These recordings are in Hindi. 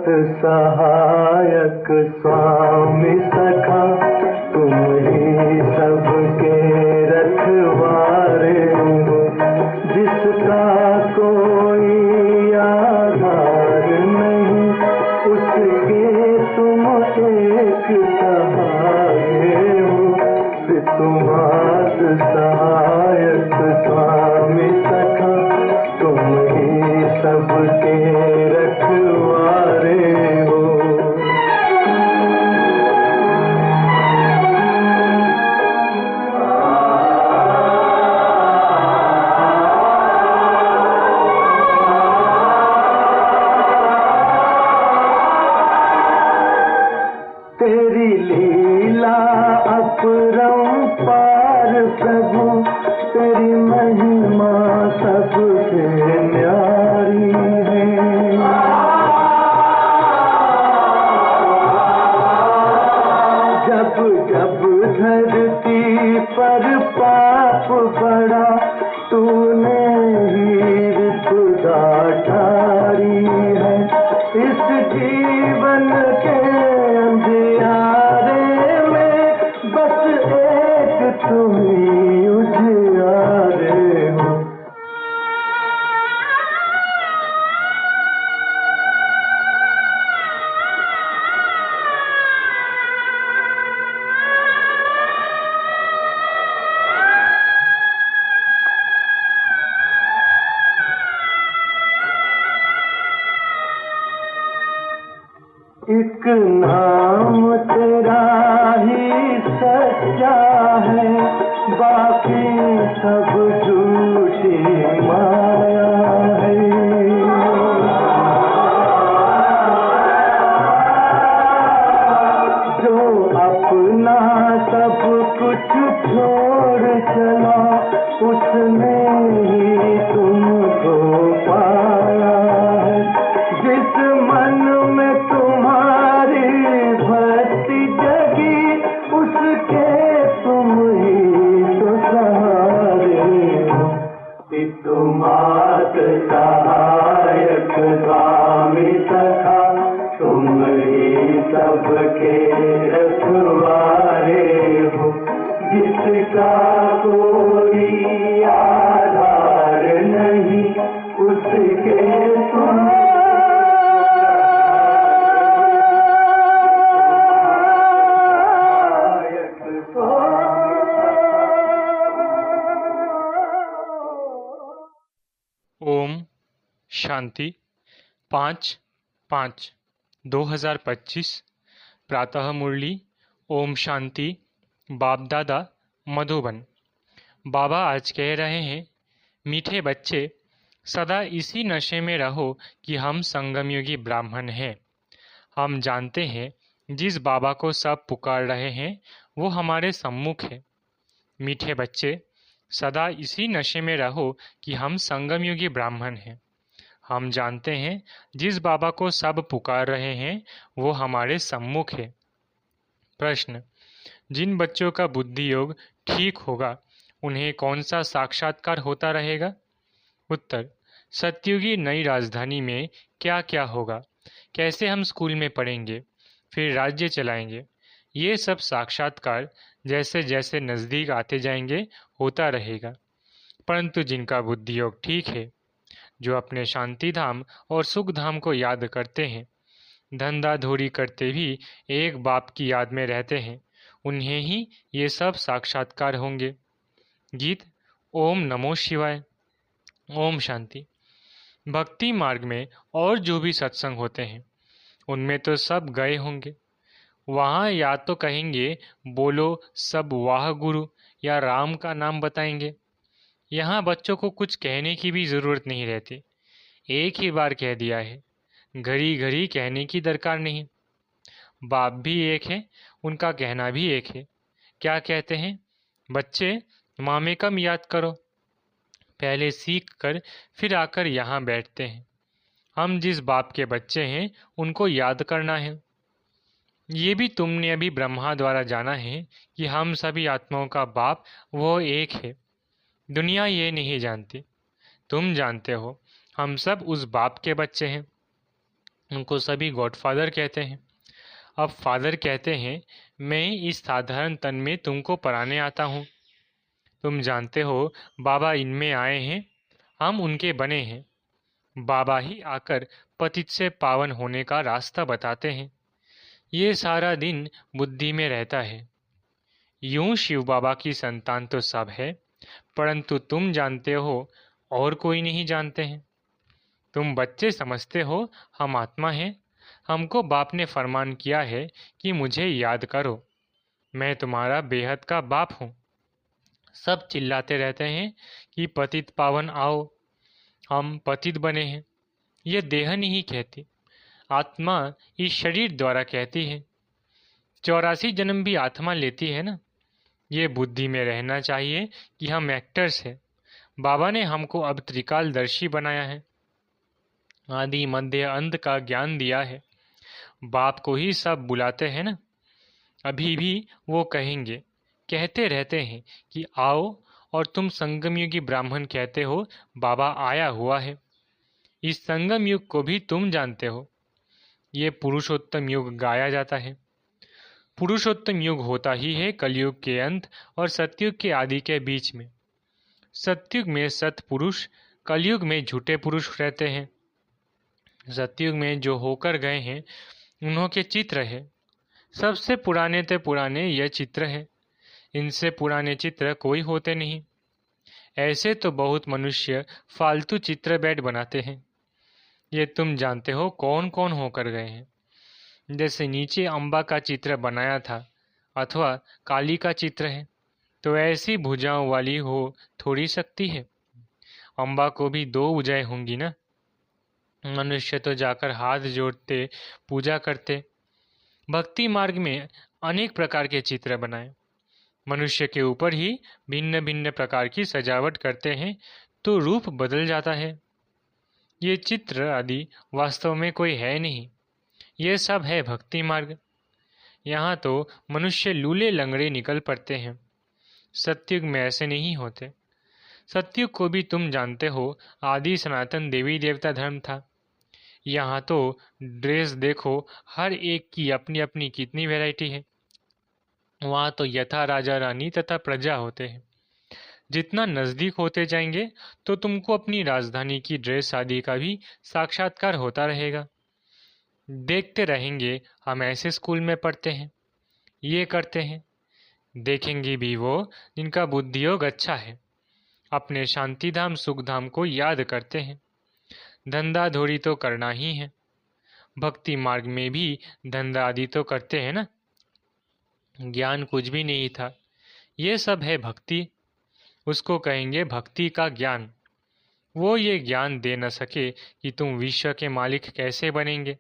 सहायक स्वामी सखा, तुम ही सबके रखवारे हो। जिसका कोई आधार नहीं, उसके तुम एक सहारे हो। तुम्हार सहायक स्वामी सखा, तुम ही सबके रखवारे हो। तेरी लीला अपरंपार प्रभु, तेरी महिमा सबसे न्यारी है। जब जब धरती पर पाप बढ़ा, तूने ही विपदा टारी है। इस जीवन के अंधियारे में बस एक तुम ही उजियारे हो। एक नाम तेरा ही सच्चा है, बाकी सब झूठी माया है। जो अपना सब कुछ छोड़ चला, उसने ही तुमको पाया है। जिस मन में तुम्हारी भक्ति जगी, उसके तुम ही तो सहारे हो। तुम्हार सहायक स्वामी सखा, तुम ही सबके रखवारे हो। जिसका कोई आधार नहीं, उसके तुम ओम शांति 5/5/2025 प्रातः मुरली। ओम शांति। बाप दादा मधुबन। बाबा आज कह रहे हैं, मीठे बच्चे, सदा इसी नशे में रहो कि हम संगमयुगी ब्राह्मण हैं। हम जानते हैं जिस बाबा को सब पुकार रहे हैं वो हमारे सम्मुख है। मीठे बच्चे, सदा इसी नशे में रहो कि हम संगमयुगी ब्राह्मण हैं। हम जानते हैं जिस बाबा को सब पुकार रहे हैं वो हमारे सम्मुख है। प्रश्न: जिन बच्चों का बुद्धि योग ठीक होगा उन्हें कौन सा साक्षात्कार होता रहेगा? उत्तर: सतयुगी नई राजधानी में क्या क्या होगा, कैसे हम स्कूल में पढ़ेंगे, फिर राज्य चलाएंगे, ये सब साक्षात्कार जैसे जैसे नज़दीक आते जाएंगे होता रहेगा। परंतु जिनका बुद्धि योग ठीक है, जो अपने शांति धाम और सुख धाम को याद करते हैं, धंधा धोरी करते भी एक बाप की याद में रहते हैं, उन्हें ही ये सब साक्षात्कार होंगे। गीत। ओम नमो शिवाय। ओम शांति। भक्ति मार्ग में और जो भी सत्संग होते हैं उनमें तो सब गए होंगे। वहाँ या तो कहेंगे बोलो सब वाह गुरु, या राम का नाम बताएंगे। यहाँ बच्चों को कुछ कहने की भी ज़रूरत नहीं रहती, एक ही बार कह दिया है, घड़ी घड़ी कहने की दरकार नहीं। बाप भी एक है, उनका कहना भी एक है। क्या कहते हैं? बच्चे, मामे कम याद करो। पहले सीख कर फिर आकर यहाँ बैठते हैं। हम जिस बाप के बच्चे हैं उनको याद करना है। ये भी तुमने अभी ब्रह्मा द्वारा जाना है कि हम सभी आत्माओं का बाप वो एक है। दुनिया ये नहीं जानती, तुम जानते हो। हम सब उस बाप के बच्चे हैं। उनको सभी गॉडफादर कहते हैं। अब फादर कहते हैं, मैं इस साधारण तन में तुमको पढ़ाने आता हूँ। तुम जानते हो बाबा इनमें आए हैं, हम उनके बने हैं। बाबा ही आकर पतित से पावन होने का रास्ता बताते हैं। ये सारा दिन बुद्धि में रहता है। यूं शिव बाबा की संतान तो सब है, परंतु तुम जानते हो और कोई नहीं जानते हैं। तुम बच्चे समझते हो हम आत्मा हैं। हमको बाप ने फरमान किया है कि मुझे याद करो, मैं तुम्हारा बेहद का बाप हूँ। सब चिल्लाते रहते हैं कि पतित पावन आओ, हम पतित बने हैं। ये देह नहीं कहती, आत्मा इस शरीर द्वारा कहती है। 84 जन्म भी आत्मा लेती है ना। ये बुद्धि में रहना चाहिए कि हम एक्टर्स हैं। बाबा ने हमको अब त्रिकालदर्शी बनाया है, आदि मध्य अंत का ज्ञान दिया है। बाप को ही सब बुलाते हैं ना। अभी भी वो कहेंगे, कहते रहते हैं कि आओ, और तुम संगम युगी ब्राह्मण कहते हो बाबा आया हुआ है। इस संगम युग को भी तुम जानते हो। ये पुरुषोत्तम युग गाया जाता है। पुरुषोत्तम युग होता ही है कलयुग के अंत और सतयुग के आदि के बीच में। सतयुग में सतपुरुष, कलयुग में झूठे पुरुष रहते हैं। सतयुग में जो होकर गए हैं उन्हों के चित्र है। सबसे पुराने ते पुराने यह चित्र है। इनसे पुराने चित्र कोई होते नहीं। ऐसे तो बहुत मनुष्य फालतू चित्र बैठ बनाते हैं। ये तुम जानते हो कौन कौन होकर गए हैं। जैसे नीचे अम्बा का चित्र बनाया था अथवा काली का चित्र है, तो ऐसी भुजाओं वाली हो थोड़ी सकती है। अम्बा को भी 2 भुजाएं होंगी ना। मनुष्य तो जाकर हाथ जोड़ते पूजा करते। भक्ति मार्ग में अनेक प्रकार के चित्र बनाए। मनुष्य के ऊपर ही भिन्न भिन्न प्रकार की सजावट करते हैं तो रूप बदल जाता है। ये चित्र आदि वास्तव में कोई है नहीं। ये सब है भक्ति मार्ग। यहाँ तो मनुष्य लूले लंगड़े निकल पड़ते हैं। सतयुग में ऐसे नहीं होते। सतयुग को भी तुम जानते हो आदि सनातन देवी देवता धर्म था। यहाँ तो ड्रेस देखो, हर एक की अपनी अपनी कितनी वैरायटी है। वहाँ तो यथा राजा रानी तथा प्रजा होते हैं। जितना नज़दीक होते जाएंगे तो तुमको अपनी राजधानी की ड्रेस आदि का भी साक्षात्कार होता रहेगा। देखते रहेंगे हम ऐसे स्कूल में पढ़ते हैं, ये करते हैं। देखेंगे भी वो जिनका बुद्धियोग अच्छा है, अपने शांतिधाम सुखधाम को याद करते हैं। धंधा धोरी तो करना ही है। भक्ति मार्ग में भी धंधा आदि तो करते हैं ना। ज्ञान कुछ भी नहीं था, ये सब है भक्ति। उसको कहेंगे भक्ति का ज्ञान। वो ये ज्ञान दे न सके कि तुम विश्व के मालिक कैसे बनेंगे।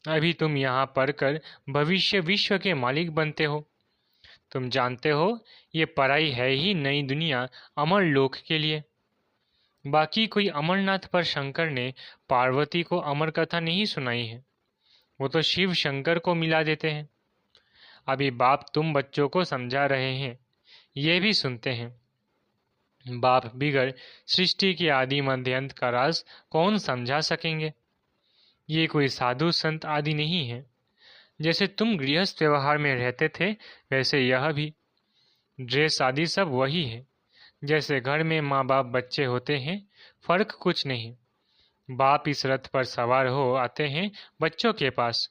अभी तुम यहाँ पढ़कर भविष्य विश्व के मालिक बनते हो। तुम जानते हो ये पढ़ाई है ही नई दुनिया अमर लोक के लिए। बाकी कोई अमरनाथ पर शंकर ने पार्वती को अमर कथा नहीं सुनाई है, वो तो शिव शंकर को मिला देते हैं। अभी बाप तुम बच्चों को समझा रहे हैं, ये भी सुनते हैं। बाप बिगड़ सृष्टि के आदि मध्य अंत का राज कौन समझा सकेंगे। ये कोई साधु संत आदि नहीं है। जैसे तुम गृहस्थ व्यवहार में रहते थे वैसे यह भी। ड्रेस आदि सब वही है। जैसे घर में माँ बाप बच्चे होते हैं, फर्क कुछ नहीं। बाप इस रथ पर सवार हो आते हैं बच्चों के पास।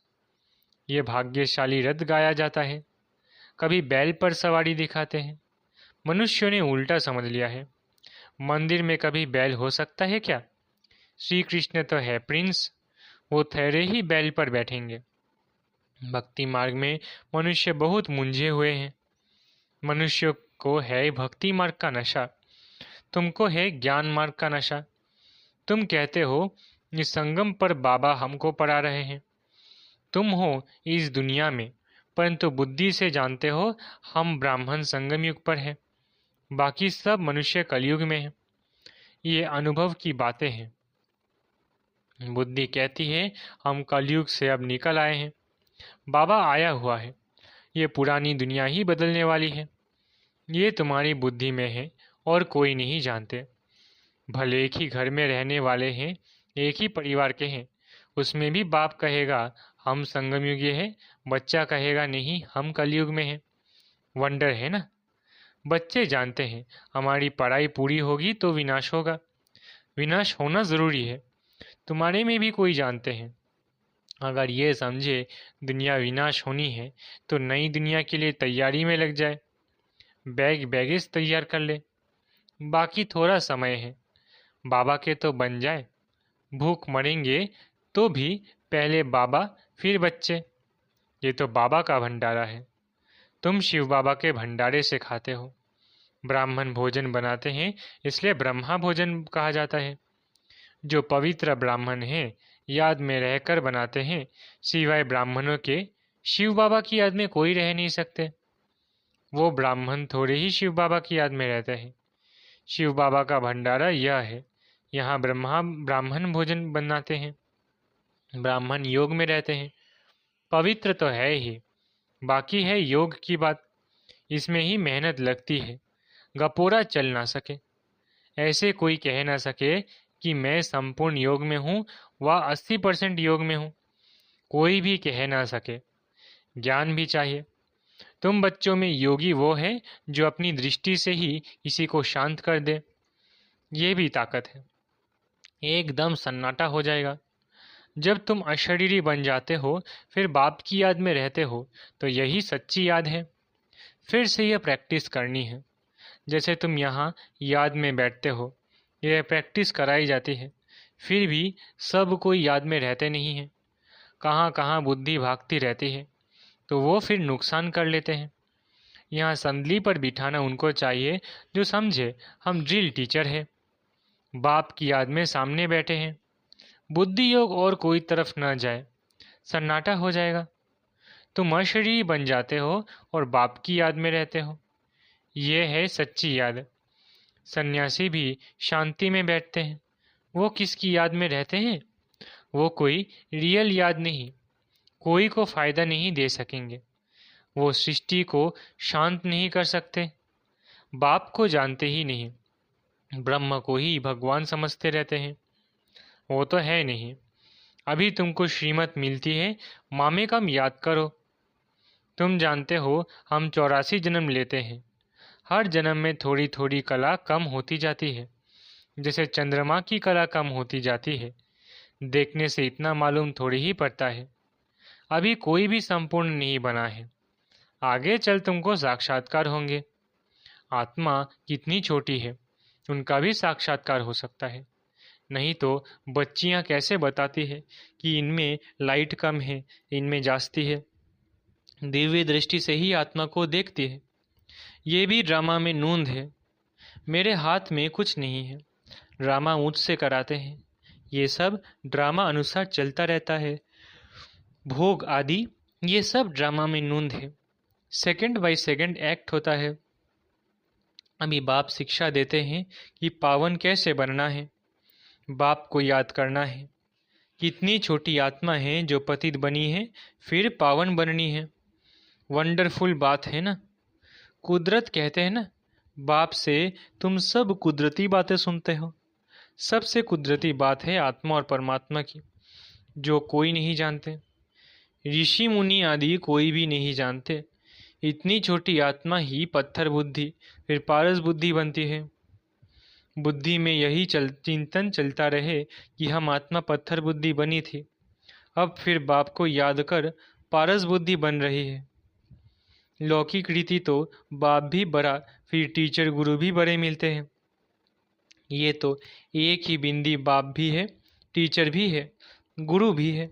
ये भाग्यशाली रथ गाया जाता है। कभी बैल पर सवारी दिखाते हैं। मनुष्यों ने उल्टा समझ लिया है। मंदिर में कभी बैल हो सकता है क्या? श्री कृष्ण तो है प्रिंस, वो ठहरे ही बैल पर बैठेंगे। भक्ति मार्ग में मनुष्य बहुत मुंझे हुए हैं। मनुष्य को है भक्ति मार्ग का नशा, तुमको है ज्ञान मार्ग का नशा। तुम कहते हो इस संगम पर बाबा हमको पढ़ा रहे हैं। तुम हो इस दुनिया में, परंतु बुद्धि से जानते हो हम ब्राह्मण संगम युग पर हैं। बाकी सब मनुष्य कलयुग में है। ये अनुभव की बातें हैं। बुद्धि कहती है हम कलयुग से अब निकल आए हैं, बाबा आया हुआ है, ये पुरानी दुनिया ही बदलने वाली है। ये तुम्हारी बुद्धि में है और कोई नहीं जानते। भले एक ही घर में रहने वाले हैं, एक ही परिवार के हैं, उसमें भी बाप कहेगा हम संगम युगी है, बच्चा कहेगा नहीं हम कलयुग में है। वंडर है ना। बच्चे जानते हैं हमारी पढ़ाई पूरी होगी तो विनाश होगा, विनाश होना ज़रूरी है। तुम्हारे में भी कोई जानते हैं अगर ये समझे दुनिया विनाश होनी है तो नई दुनिया के लिए तैयारी में लग जाए, बैगेज तैयार कर ले। बाकी थोड़ा समय है, बाबा के तो बन जाए। भूख मरेंगे तो भी पहले बाबा फिर बच्चे। ये तो बाबा का भंडारा है, तुम शिव बाबा के भंडारे से खाते हो। ब्राह्मण भोजन बनाते हैं इसलिए ब्रह्मा भोजन कहा जाता है। जो पवित्र ब्राह्मण हैं याद में रहकर बनाते हैं, सिवाय ब्राह्मणों के शिव बाबा की याद में कोई रह नहीं सकते। वो ब्राह्मण थोड़े ही शिव बाबा की याद में रहते हैं। शिव बाबा का भंडारा यह है, यहाँ ब्राह्मण भोजन बनाते हैं, ब्राह्मण योग में रहते हैं। पवित्र तो है ही, बाकी है योग की बात। इसमें ही मेहनत लगती है, गपोरा चल ना सके। ऐसे कोई कह ना सके कि मैं संपूर्ण योग में हूँ व 80% योग में हूँ। कोई भी कह ना सके। ज्ञान भी चाहिए। तुम बच्चों में योगी वो है जो अपनी दृष्टि से ही किसी को शांत कर दे। ये भी ताकत है। एकदम सन्नाटा हो जाएगा। जब तुम अशरीरी बन जाते हो फिर बाप की याद में रहते हो तो यही सच्ची याद है। फिर से यह प्रैक्टिस करनी है। जैसे तुम यहाँ याद में बैठते हो, यह प्रैक्टिस कराई जाती है। फिर भी सब कोई याद में रहते नहीं हैं, कहाँ कहाँ बुद्धि भागती रहती है, तो वो फिर नुकसान कर लेते हैं। यहाँ संदली पर बिठाना उनको चाहिए जो समझे हम ड्रिल टीचर हैं, बाप की याद में सामने बैठे हैं। बुद्धि योग और कोई तरफ न जाए, सन्नाटा हो जाएगा। तुम अशरीरी बन जाते हो और बाप की याद में रहते हो। ये है सच्ची याद। सन्यासी भी शांति में बैठते हैं। वो किसकी याद में रहते हैं? वो कोई रियल याद नहीं, कोई को फायदा नहीं दे सकेंगे। वो सृष्टि को शांत नहीं कर सकते। बाप को जानते ही नहीं, ब्रह्म को ही भगवान समझते रहते हैं। वो तो है नहीं। अभी तुमको श्रीमत मिलती है, मामे कम याद करो। तुम जानते हो हम 84 जन्म लेते हैं। हर जन्म में थोड़ी थोड़ी कला कम होती जाती है, जैसे चंद्रमा की कला कम होती जाती है। देखने से इतना मालूम थोड़ी ही पड़ता है। अभी कोई भी संपूर्ण नहीं बना है। आगे चल तुमको साक्षात्कार होंगे। आत्मा कितनी छोटी है, उनका भी साक्षात्कार हो सकता है। नहीं तो बच्चियां कैसे बताती है कि इनमें लाइट कम है, इनमें जास्ती है। दिव्य दृष्टि से ही आत्मा को देखती है। ये भी ड्रामा में नूंद है। मेरे हाथ में कुछ नहीं है, ड्रामा मुझसे कराते हैं। ये सब ड्रामा अनुसार चलता रहता है। भोग आदि ये सब ड्रामा में नूंद है। सेकंड बाय सेकंड एक्ट होता है। अभी बाप शिक्षा देते हैं कि पावन कैसे बनना है, बाप को याद करना है। कितनी छोटी आत्मा है जो पतित बनी है फिर पावन बननी है। वंडरफुल बात है ना। कुदरत कहते हैं ना, बाप से तुम सब कुदरती बातें सुनते हो। सबसे कुदरती बात है आत्मा और परमात्मा की, जो कोई नहीं जानते। ऋषि मुनि आदि कोई भी नहीं जानते। इतनी छोटी आत्मा ही पत्थर बुद्धि फिर पारस बुद्धि बनती है। बुद्धि में यही चिंतन चलता रहे कि हम आत्मा पत्थर बुद्धि बनी थी, अब फिर बाप को याद कर पारस बुद्धि बन रही है। लौकिक रीति तो बाप भी बड़ा फिर टीचर गुरु भी बड़े मिलते हैं। ये तो एक ही बिंदी बाप भी है, टीचर भी है, गुरु भी है।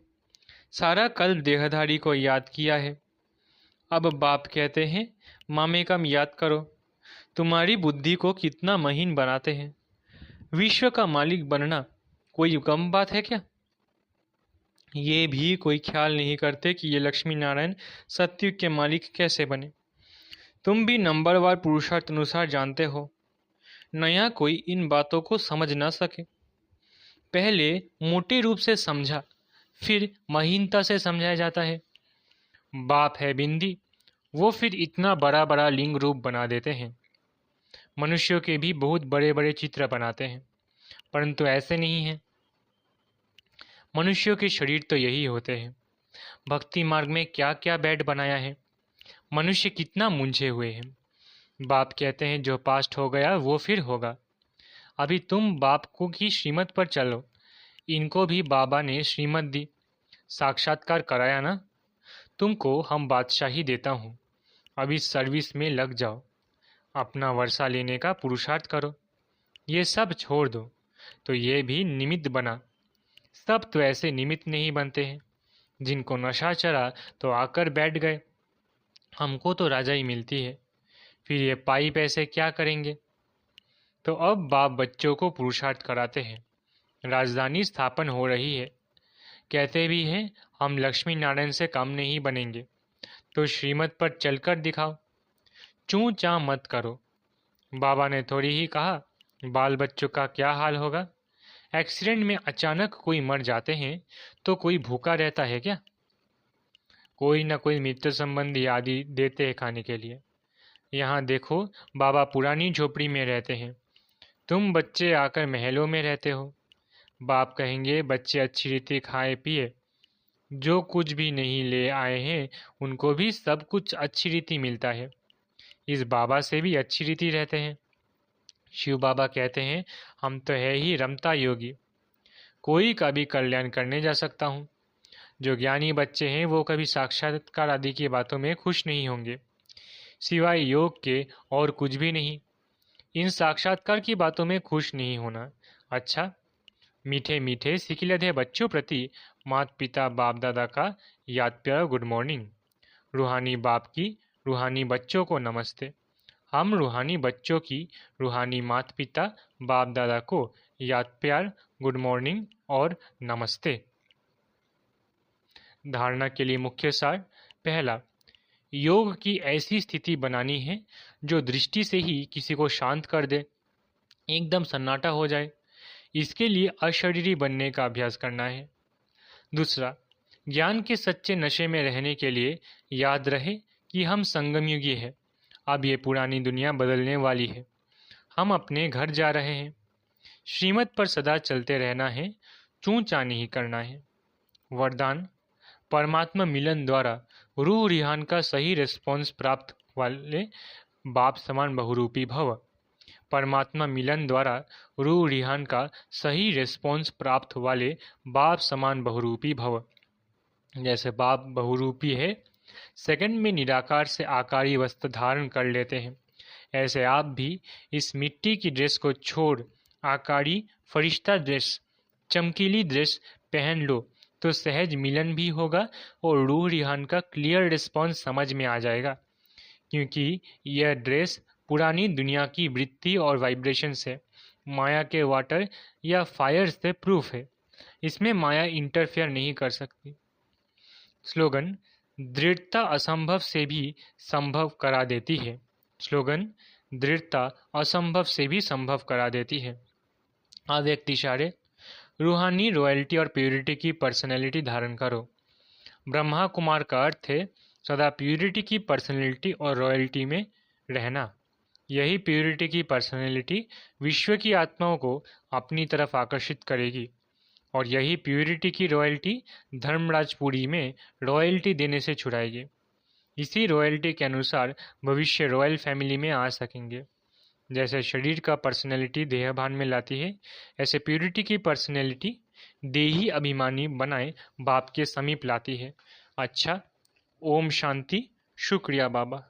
सारा कल देहधारी को याद किया है। अब बाप कहते हैं मामे कम याद करो। तुम्हारी बुद्धि को कितना महीन बनाते हैं। विश्व का मालिक बनना कोई कम बात है क्या? ये भी कोई ख्याल नहीं करते कि ये लक्ष्मी नारायण सत्युग के मालिक कैसे बने। तुम भी नंबरवार पुरुषार्थ अनुसार जानते हो। नया कोई इन बातों को समझ ना सके। पहले मोटे रूप से समझा, फिर महीनता से समझाया जाता है। बाप है बिंदी, वो फिर इतना बड़ा बड़ा लिंग रूप बना देते हैं। मनुष्यों के भी बहुत बड़े बड़े चित्र बनाते हैं, परंतु ऐसे नहीं है। मनुष्यों के शरीर तो यही होते हैं। भक्ति मार्ग में क्या क्या बेड बनाया है। मनुष्य कितना मूंझे हुए हैं। बाप कहते हैं जो पास्ट हो गया वो फिर होगा। अभी तुम बाप को की श्रीमत पर चलो। इनको भी बाबा ने श्रीमत दी, साक्षात्कार कराया ना। तुमको हम बादशाही देता हूँ, अभी सर्विस में लग जाओ, अपना वर्षा लेने का पुरुषार्थ करो। ये सब छोड़ दो तो ये भी निमित्त बना। सब तो ऐसे निमित्त नहीं बनते हैं। जिनको नशा चढ़ा तो आकर बैठ गए। हमको तो राजाई मिलती है, फिर ये पाई पैसे क्या करेंगे। तो अब बाप बच्चों को पुरुषार्थ कराते हैं। राजधानी स्थापन हो रही है। कहते भी हैं हम लक्ष्मी नारायण से कम नहीं बनेंगे। तो श्रीमत पर चलकर दिखाओ, चूं चां मत करो। बाबा ने थोड़ी ही कहा बाल बच्चों का क्या हाल होगा। एक्सीडेंट में अचानक कोई मर जाते हैं तो कोई भूखा रहता है क्या। कोई न कोई मित्र संबंधी आदि देते हैं खाने के लिए। यहाँ देखो बाबा पुरानी झोपड़ी में रहते हैं, तुम बच्चे आकर महलों में रहते हो। बाप कहेंगे बच्चे अच्छी रीति खाए पिए, जो कुछ भी नहीं ले आए हैं उनको भी सब कुछ अच्छी रीति मिलता है। इस बाबा से भी अच्छी रीति रहते हैं। शिव बाबा कहते हैं हम तो है ही रमता योगी, कोई का भी कल्याण करने जा सकता हूँ। जो ज्ञानी बच्चे हैं वो कभी साक्षात्कार आदि की बातों में खुश नहीं होंगे, सिवाय योग के और कुछ भी नहीं। इन साक्षात्कार की बातों में खुश नहीं होना। अच्छा, मीठे मीठे सिकिलधे बच्चों प्रति माता पिता बाप दादा का याद प्यारा गुड मॉर्निंग। रूहानी बाप की रूहानी बच्चों को नमस्ते। हम रूहानी बच्चों की रूहानी माता पिता बाप दादा को याद प्यार गुड मॉर्निंग और नमस्ते। धारणा के लिए मुख्य सार। पहला, योग की ऐसी स्थिति बनानी है जो दृष्टि से ही किसी को शांत कर दे, एकदम सन्नाटा हो जाए। इसके लिए अशरीरी बनने का अभ्यास करना है। दूसरा, ज्ञान के सच्चे नशे में रहने के लिए याद रहे कि हम संगमयुगी है। अब ये पुरानी दुनिया बदलने वाली है। हम अपने घर जा रहे हैं। श्रीमत पर सदा चलते रहना है, चूं चा नहीं करना है। वरदान, परमात्मा मिलन द्वारा रूह रिहान का सही रिस्पॉन्स प्राप्त वाले बाप समान बहुरूपी भव। परमात्मा मिलन द्वारा रूह रिहान का सही रिस्पॉन्स प्राप्त वाले बाप समान बहुरूपी भव। जैसे बाप बहुरूपी है, सेकंड में निराकार से आकारी वस्त्र धारण कर लेते हैं, ऐसे आप भी इस मिट्टी की ड्रेस को छोड़ आकारी फरिश्ता ड्रेस, चमकीली ड्रेस पहन लो तो सहज मिलन भी होगा और रूह रिहान का क्लियर रिस्पॉन्स समझ में आ जाएगा। क्योंकि यह ड्रेस पुरानी दुनिया की वृत्ति और वाइब्रेशन से, माया के वाटर या फायर से प्रूफ है। इसमें माया इंटरफेयर नहीं कर सकती। स्लोगन, दृढ़ता असंभव से भी संभव करा देती है। स्लोगन, दृढ़ता असंभव से भी संभव करा देती है। अव्यक्त इशारे, रूहानी रॉयल्टी और प्योरिटी की पर्सनैलिटी धारण करो। ब्रह्मा कुमार का अर्थ है सदा प्योरिटी की पर्सनैलिटी और रॉयल्टी में रहना। यही प्योरिटी की पर्सनैलिटी विश्व की आत्माओं को अपनी तरफ आकर्षित करेगी और यही प्योरिटी की रॉयल्टी धर्मराजपुरी में रॉयल्टी देने से छुड़ाएगी। इसी रॉयल्टी के अनुसार भविष्य रॉयल फैमिली में आ सकेंगे। जैसे शरीर का पर्सनैलिटी देहभान में लाती है, ऐसे प्योरिटी की पर्सनैलिटी देही अभिमानी बनाए बाप के समीप लाती है। अच्छा, ओम शांति। शुक्रिया बाबा।